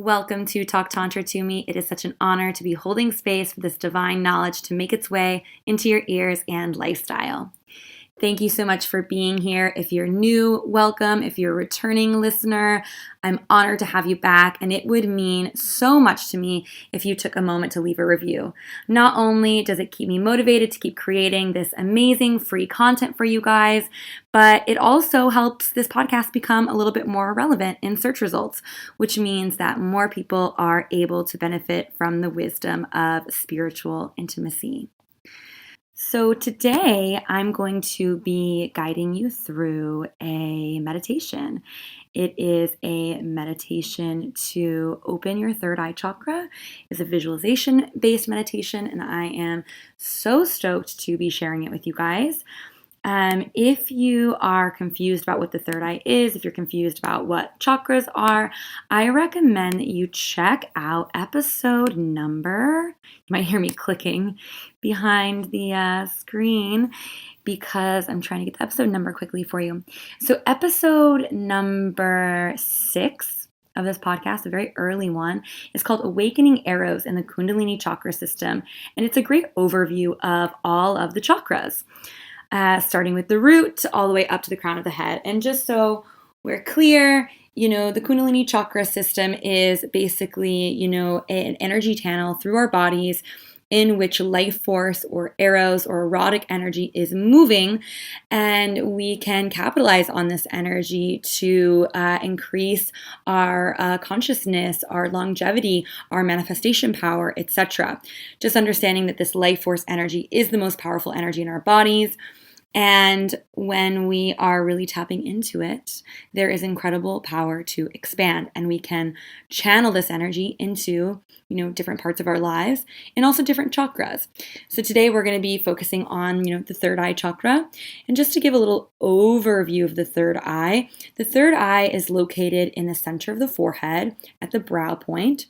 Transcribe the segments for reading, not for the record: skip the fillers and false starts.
Welcome to Talk Tantra to Me. It is such an honor to be holding space for this divine knowledge to make its way into your ears and lifestyle. Thank you so much for being here. If you're new, welcome. If you're a returning listener, I'm honored to have you back, and it would mean so much to me if you took a moment to leave a review. Not only does it keep me motivated to keep creating this amazing free content for you guys, but it also helps this podcast become a little bit more relevant in search results, which means that more people are able to benefit from the wisdom of spiritual intimacy. So today I'm going to be guiding you through a meditation. It is a meditation to open your third eye chakra. It's a visualization-based meditation, and I am so stoked to be sharing it with you guys. If you are confused about what the third eye is, if you're confused about what chakras are, I recommend that you check out episode number. You might hear me clicking behind the screen because I'm trying to get the episode number quickly for you. So episode number 6 of this podcast, a very early one, is called Awakening Arrows in the Kundalini Chakra System. And it's a great overview of all of the chakras. Starting with the root all the way up to the crown of the head. And just so we're clear, the Kundalini chakra system is basically, an energy channel through our bodies in which life force or arrows or erotic energy is moving, and we can capitalize on this energy to increase our consciousness, our longevity, our manifestation power, etc. Just understanding that this life force energy is the most powerful energy in our bodies. And when we are really tapping into it, there is incredible power to expand, and we can channel this energy into, different parts of our lives and also different chakras. So today we're going to be focusing on, the third eye chakra. And just to give a little overview of the third eye is located in the center of the forehead at the brow point,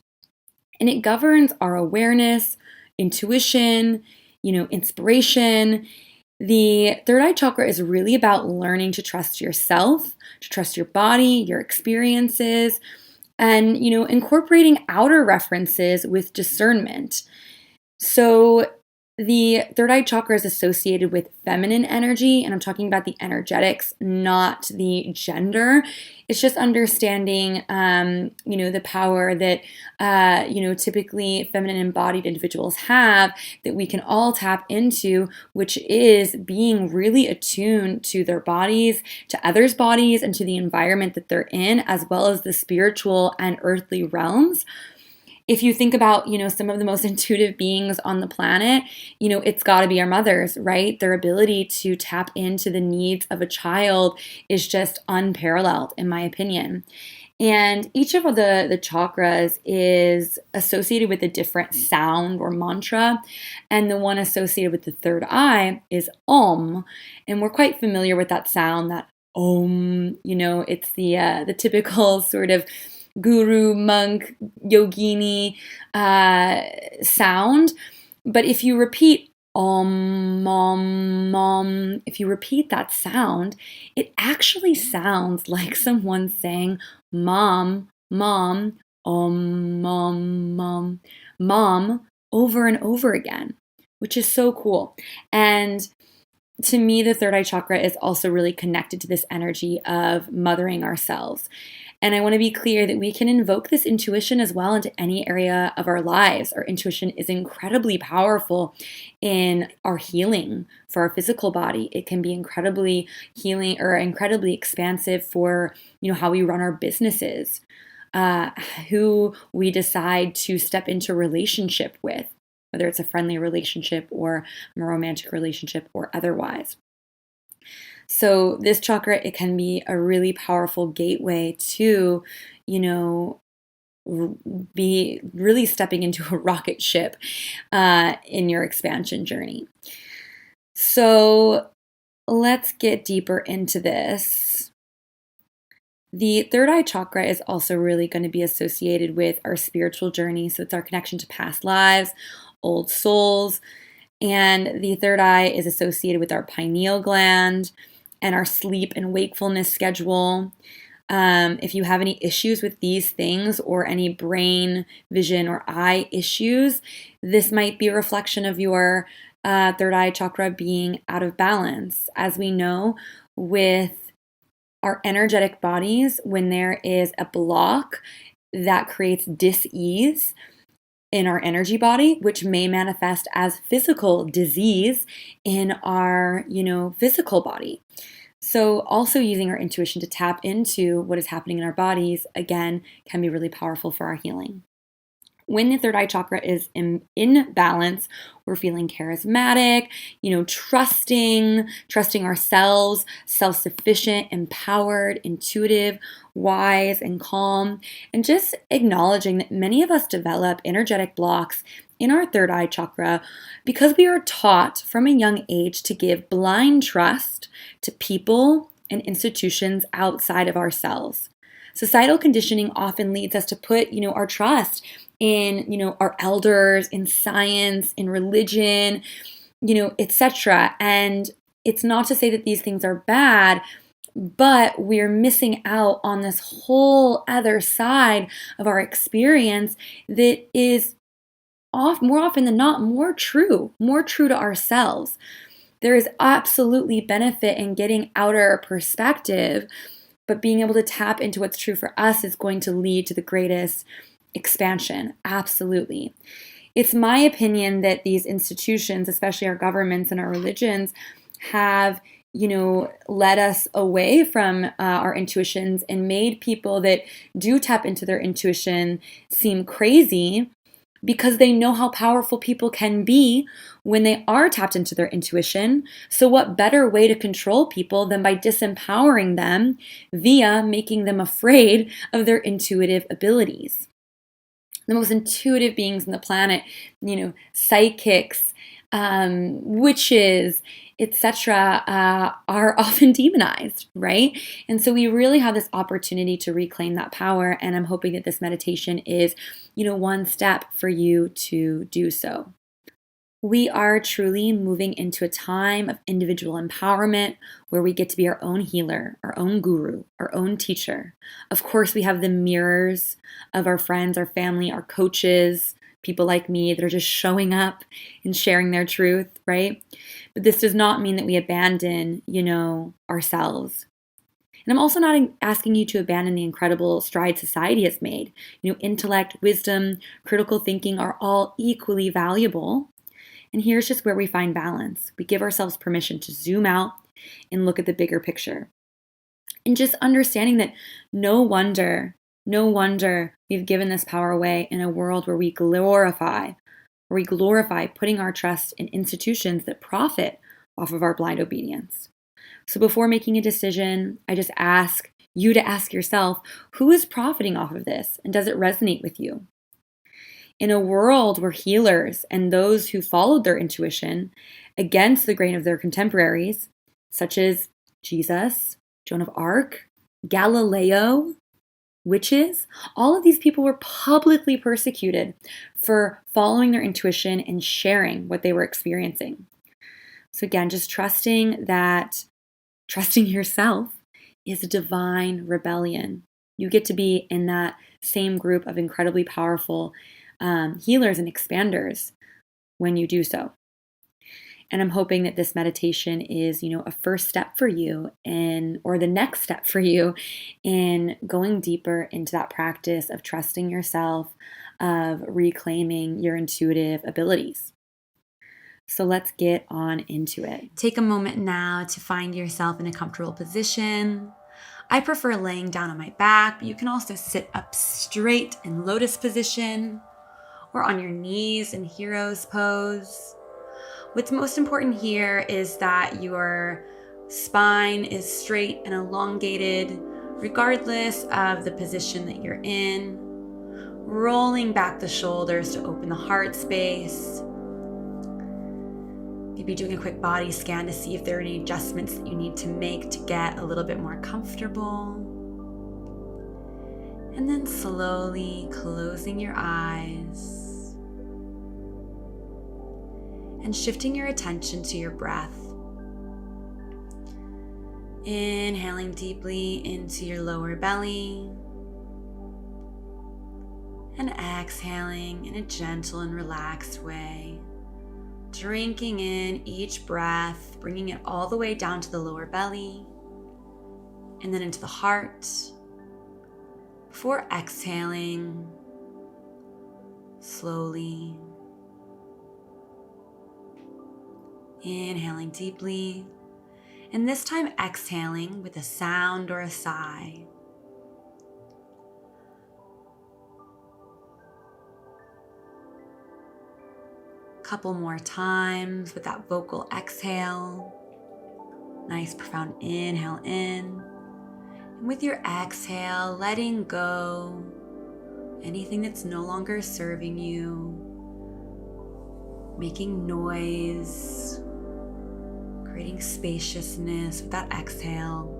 and it governs our awareness, intuition, inspiration. The third eye chakra is really about learning to trust yourself, to trust your body, your experiences, and, incorporating outer references with discernment. So the third eye chakra is associated with feminine energy, and I'm talking about the energetics, not the gender. It's just understanding, the power that, typically feminine embodied individuals have that we can all tap into, which is being really attuned to their bodies, to others' bodies, and to the environment that they're in, as well as the spiritual and earthly realms. If you think about, some of the most intuitive beings on the planet, it's got to be our mothers, right? Their ability to tap into the needs of a child is just unparalleled, in my opinion. And each of the chakras is associated with a different sound or mantra. And the one associated with the third eye is Om. And we're quite familiar with that sound, that Om. It's the typical sort of guru, monk, yogini sound. But if you repeat Om, Om, Om, if you repeat that sound, it actually sounds like someone saying Mom, Mom, Om, Mom, Mom, Mom over and over again, which is so cool. And to me, the third eye chakra is also really connected to this energy of mothering ourselves. And I want to be clear that we can invoke this intuition as well into any area of our lives. Our intuition is incredibly powerful in our healing for our physical body. It can be incredibly healing or incredibly expansive for, how we run our businesses, who we decide to step into relationship with, whether it's a friendly relationship or a romantic relationship or otherwise. So this chakra, it can be a really powerful gateway to, be really stepping into a rocket ship in your expansion journey. So let's get deeper into this. The third eye chakra is also really going to be associated with our spiritual journey. So it's our connection to past lives, old souls, and the third eye is associated with our pineal gland and our sleep and wakefulness schedule. If you have any issues with these things or any brain, vision, or eye issues, this might be a reflection of your third eye chakra being out of balance. As we know, with our energetic bodies, when there is a block that creates dis-ease in our energy body, which may manifest as physical disease in our, physical body. So also using our intuition to tap into what is happening in our bodies, again, can be really powerful for our healing. When the third eye chakra is in balance, we're feeling charismatic, trusting ourselves, self-sufficient, empowered, intuitive, wise, and calm. And just acknowledging that many of us develop energetic blocks in our third eye chakra because we are taught from a young age to give blind trust to people and institutions outside of ourselves. Societal conditioning often leads us to put, our trust in, our elders, in science, in religion, etc. And it's not to say that these things are bad, but we're missing out on this whole other side of our experience that is more often than not more true to ourselves. There is absolutely benefit in getting outer perspective, but being able to tap into what's true for us is going to lead to the greatest expansion. Absolutely. It's my opinion that these institutions, especially our governments and our religions, have, led us away from our intuitions and made people that do tap into their intuition seem crazy, because they know how powerful people can be when they are tapped into their intuition. So what better way to control people than by disempowering them via making them afraid of their intuitive abilities? The most intuitive beings on the planet, psychics, witches, etc., are often demonized, right? And so we really have this opportunity to reclaim that power. And I'm hoping that this meditation is, one step for you to do so. We are truly moving into a time of individual empowerment where we get to be our own healer, our own guru, our own teacher. Of course, we have the mirrors of our friends, our family, our coaches, people like me that are just showing up and sharing their truth, right? But this does not mean that we abandon, ourselves. And I'm also not asking you to abandon the incredible strides society has made. Intellect, wisdom, critical thinking are all equally valuable. And here's just where we find balance. We give ourselves permission to zoom out and look at the bigger picture. And just understanding that no wonder we've given this power away in a world where we glorify putting our trust in institutions that profit off of our blind obedience. So before making a decision, I just ask you to ask yourself, who is profiting off of this? And does it resonate with you? In a world where healers and those who followed their intuition against the grain of their contemporaries, such as Jesus, Joan of Arc, Galileo, witches, all of these people were publicly persecuted for following their intuition and sharing what they were experiencing. So again, just trusting yourself is a divine rebellion. You get to be in that same group of incredibly powerful healers and expanders when you do so. And I'm hoping that this meditation is, a first step for you or the next step for you in going deeper into that practice of trusting yourself, of reclaiming your intuitive abilities. So let's get on into it. Take a moment now to find yourself in a comfortable position. I prefer laying down on my back, but you can also sit up straight in lotus position or on your knees in hero's pose. What's most important here is that your spine is straight and elongated, regardless of the position that you're in. Rolling back the shoulders to open the heart space. Maybe doing a quick body scan to see if there are any adjustments that you need to make to get a little bit more comfortable. And then slowly closing your eyes and shifting your attention to your breath. Inhaling deeply into your lower belly and exhaling in a gentle and relaxed way. Drinking in each breath, bringing it all the way down to the lower belly and then into the heart before exhaling slowly. Inhaling deeply, and this time exhaling with a sound or a sigh. Couple more times with that vocal exhale. Nice profound inhale in. And with your exhale, letting go anything that's no longer serving you, making noise, creating spaciousness with that exhale.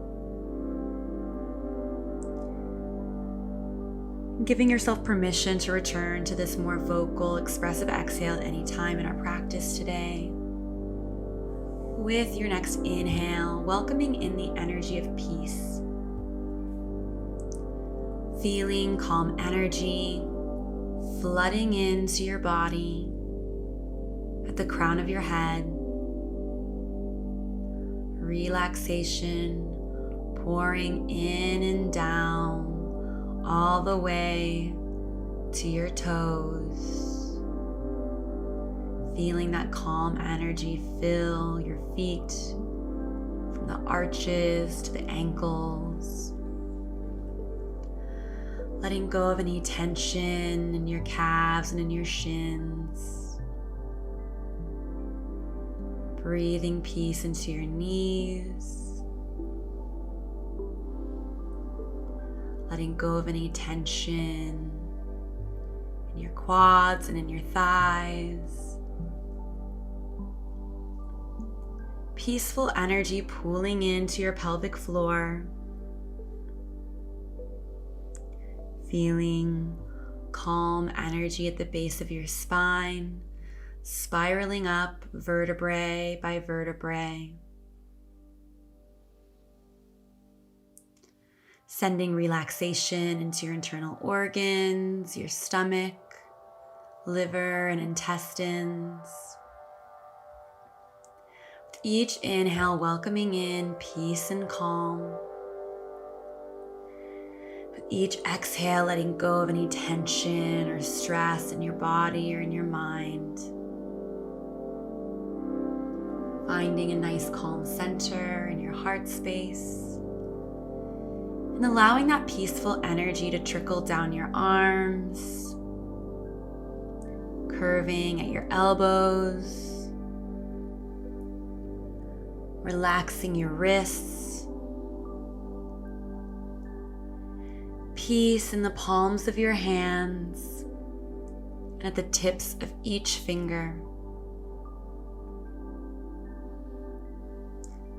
Giving yourself permission to return to this more vocal, expressive exhale at any time in our practice today. With your next inhale, welcoming in the energy of peace. Feeling calm energy flooding into your body at the crown of your head. Relaxation pouring in and down all the way to your toes. Feeling that calm energy fill your feet from the arches to the ankles. Letting go of any tension in your calves and in your shins. Breathing peace into your knees. Letting go of any tension in your quads and in your thighs. Peaceful energy pooling into your pelvic floor. Feeling calm energy at the base of your spine, spiraling up vertebrae by vertebrae. Sending relaxation into your internal organs, your stomach, liver, and intestines. With each inhale, welcoming in peace and calm. With each exhale, letting go of any tension or stress in your body or in your mind. Finding a nice calm center in your heart space. And allowing that peaceful energy to trickle down your arms, curving at your elbows, relaxing your wrists, peace in the palms of your hands and at the tips of each finger.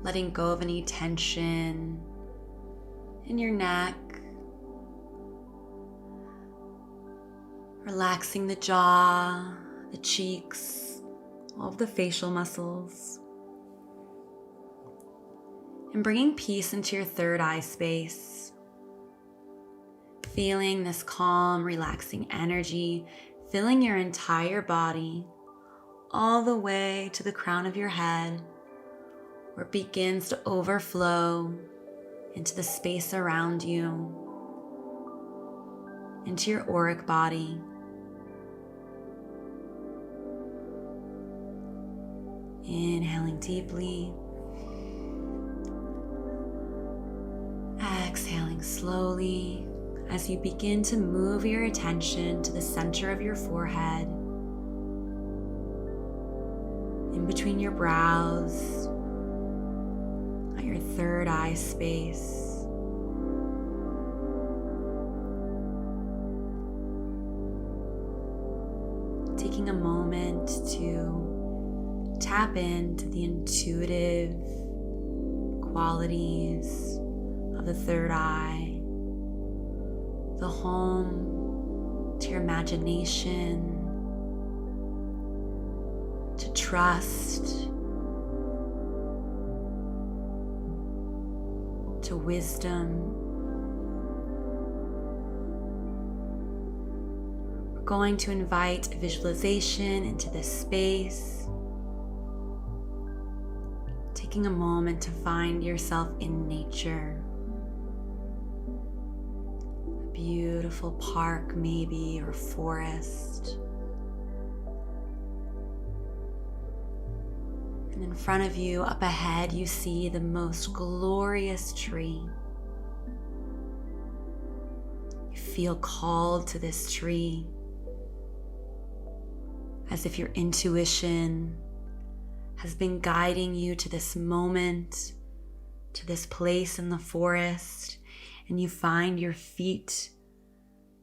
Letting go of any tension in your neck, relaxing the jaw, the cheeks, all of the facial muscles, and bringing peace into your third eye space. Feeling this calm, relaxing energy filling your entire body all the way to the crown of your head, where it begins to overflow into the space around you, into your auric body. Inhaling deeply, exhaling slowly as you begin to move your attention to the center of your forehead, in between your brows, your third eye space. Taking a moment to tap into the intuitive qualities of the third eye, the home to your imagination, to trust, wisdom. We're going to invite visualization into this space, taking a moment to find yourself in nature. A beautiful park maybe, or forest. And in front of you, up ahead, you see the most glorious tree. You feel called to this tree, as if your intuition has been guiding you to this moment, to this place in the forest, and you find your feet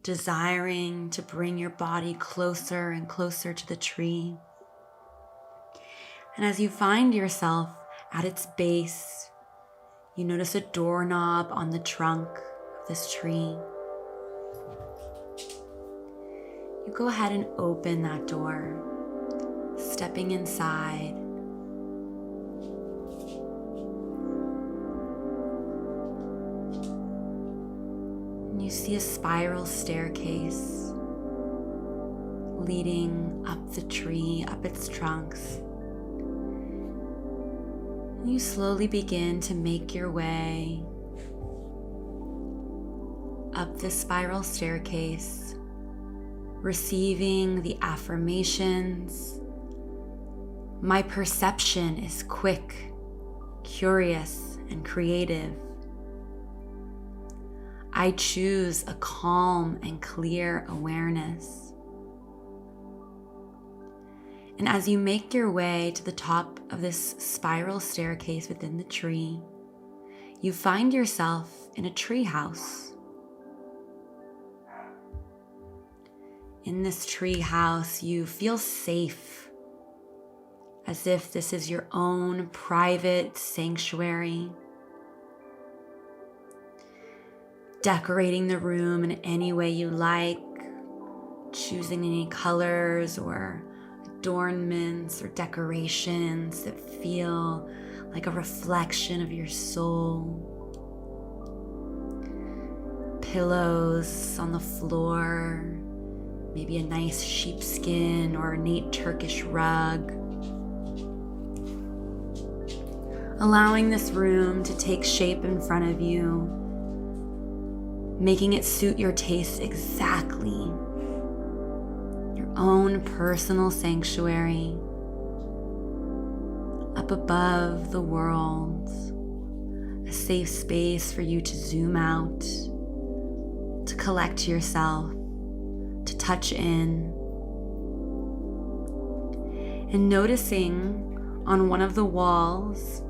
desiring to bring your body closer and closer to the tree. And as you find yourself at its base, you notice a doorknob on the trunk of this tree. You go ahead and open that door, stepping inside. And you see a spiral staircase leading up the tree, up its trunks. You slowly begin to make your way up this spiral staircase, receiving the affirmations. My perception is quick, curious, and creative. I choose a calm and clear awareness. And as you make your way to the top of this spiral staircase within the tree, you find yourself in a tree house. In this tree house, you feel safe, as if this is your own private sanctuary. Decorating the room in any way you like, choosing any colors or adornments or decorations that feel like a reflection of your soul. Pillows on the floor, maybe a nice sheepskin or ornate Turkish rug. Allowing this room to take shape in front of you, making it suit your taste exactly. Own personal sanctuary up above the world, a safe space for you to zoom out, to collect yourself, to touch in, and noticing on one of the walls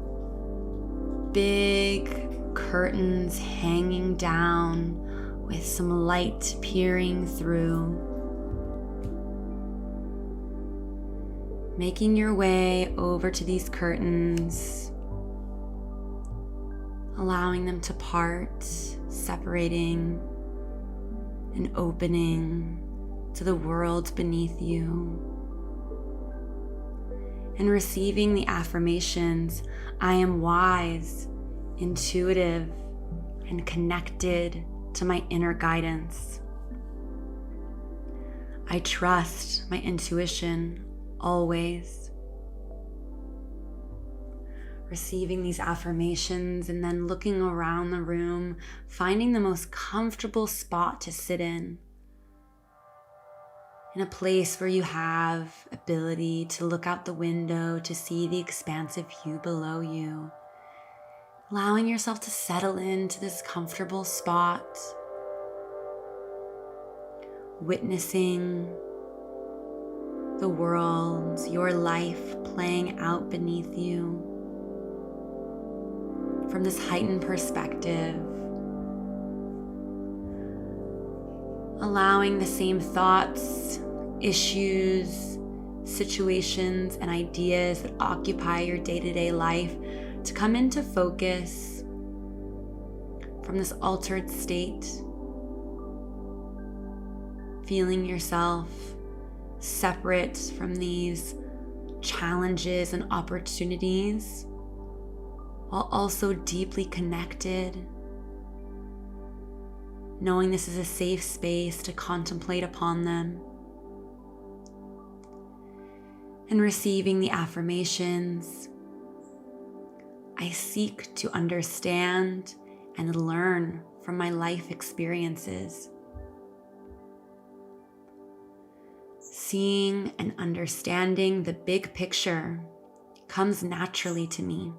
big curtains hanging down with some light peering through. Making your way over to these curtains, allowing them to part, separating and opening to the world beneath you. And receiving the affirmations, I am wise, intuitive, and connected to my inner guidance. I trust my intuition always. Receiving these affirmations and then looking around the room, finding the most comfortable spot to sit in a place where you have ability to look out the window to see the expansive view below you. Allowing yourself to settle into this comfortable spot, witnessing the world, your life playing out beneath you from this heightened perspective. Allowing the same thoughts, issues, situations, and ideas that occupy your day-to-day life to come into focus from this altered state. Feeling yourself separate from these challenges and opportunities, while also deeply connected knowing this is a safe space to contemplate upon them, and receiving the affirmations. I seek to understand and learn from my life experiences. Seeing and understanding the big picture comes naturally to me.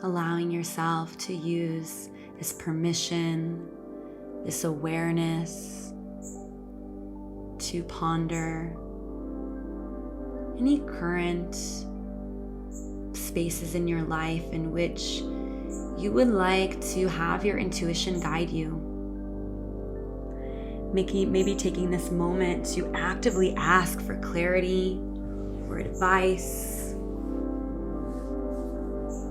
Allowing yourself to use this permission, this awareness to ponder any current spaces in your life in which you would like to have your intuition guide you. Maybe taking this moment to actively ask for clarity or advice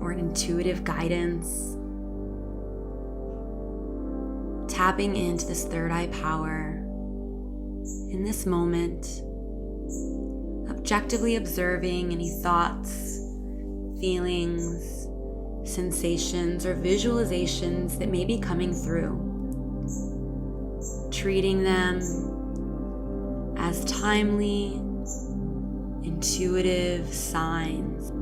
or an intuitive guidance. Tapping into this third eye power in this moment, objectively observing any thoughts, feelings, sensations, or visualizations that may be coming through, treating them as timely, intuitive signs.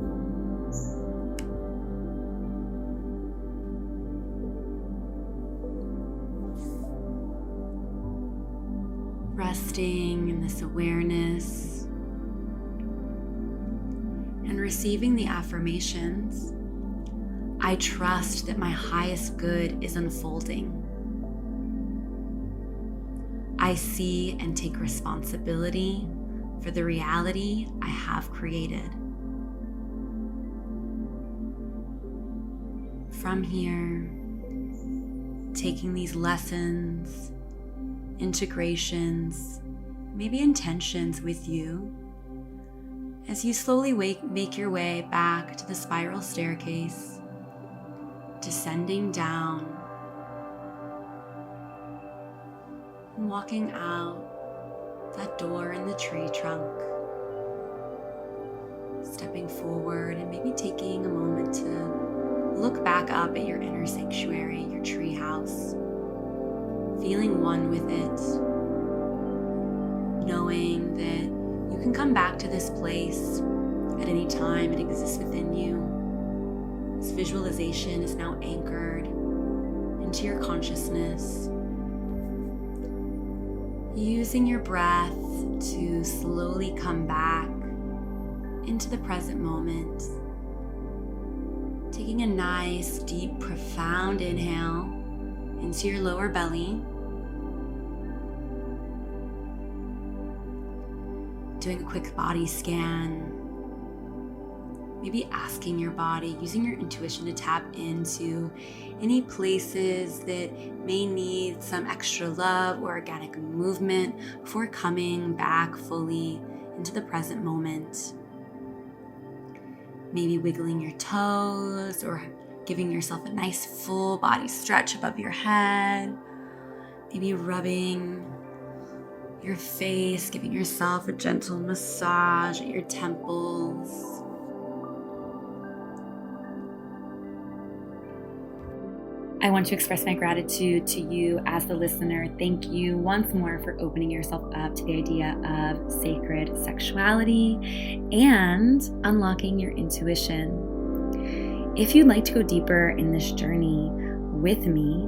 Resting in this awareness and receiving the affirmations. I trust that my highest good is unfolding. I see and take responsibility for the reality I have created. From here, taking these lessons, integrations, maybe intentions with you as you slowly make your way back to the spiral staircase, descending down and walking out that door in the tree trunk, stepping forward and maybe taking a moment to look back up at your inner sanctuary, your tree house, feeling one with it, knowing that you can come back to this place at any time. It exists within you. This visualization is now anchored into your consciousness. Using your breath to slowly come back into the present moment. Taking a nice, deep, profound inhale into your lower belly. Doing a quick body scan. Maybe asking your body, using your intuition to tap into any places that may need some extra love or organic movement before coming back fully into the present moment. Maybe wiggling your toes or giving yourself a nice full body stretch above your head. Maybe rubbing your face, giving yourself a gentle massage at your temples. I want to express my gratitude to you as the listener. Thank you once more for opening yourself up to the idea of sacred sexuality and unlocking your intuition. If you'd like to go deeper in this journey with me,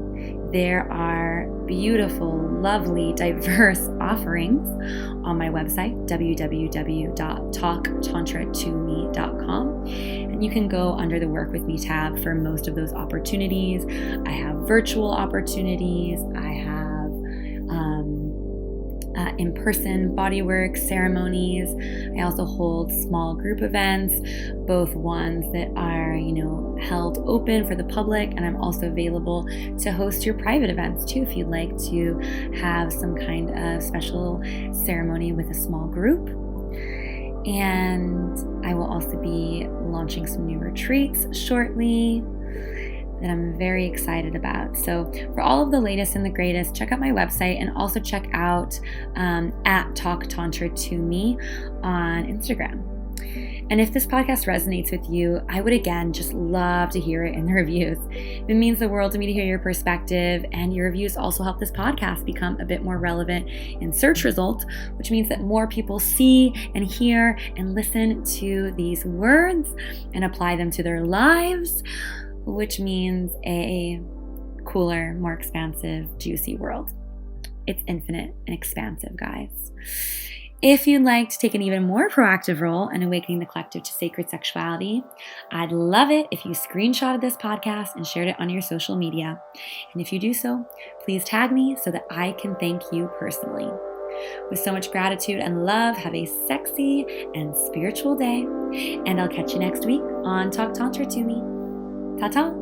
there are beautiful, lovely, diverse offerings on my website, www.talktantratome.com. And you can go under the Work With Me tab for most of those opportunities. I have virtual opportunities. I have in-person bodywork ceremonies. I also hold small group events, both ones that are, held open for the public, and I'm also available to host your private events too if you'd like to have some kind of special ceremony with a small group. And I will also be launching some new retreats shortly. that I'm very excited about. So for all of the latest and the greatest, check out my website and also check out at Talk Tantra to Me on Instagram. And if this podcast resonates with you, I would again just love to hear it in the reviews. It means the world to me to hear your perspective, and your reviews also help this podcast become a bit more relevant in search results, which means that more people see and hear and listen to these words and apply them to their lives, which means a cooler, more expansive, juicy world. It's infinite and expansive, guys. If you'd like to take an even more proactive role in awakening the collective to sacred sexuality, I'd love it if you screenshotted this podcast and shared it on your social media. And if you do so, please tag me so that I can thank you personally. With so much gratitude and love, have a sexy and spiritual day. And I'll catch you next week on Talk Tantra to Me. Ta-ta!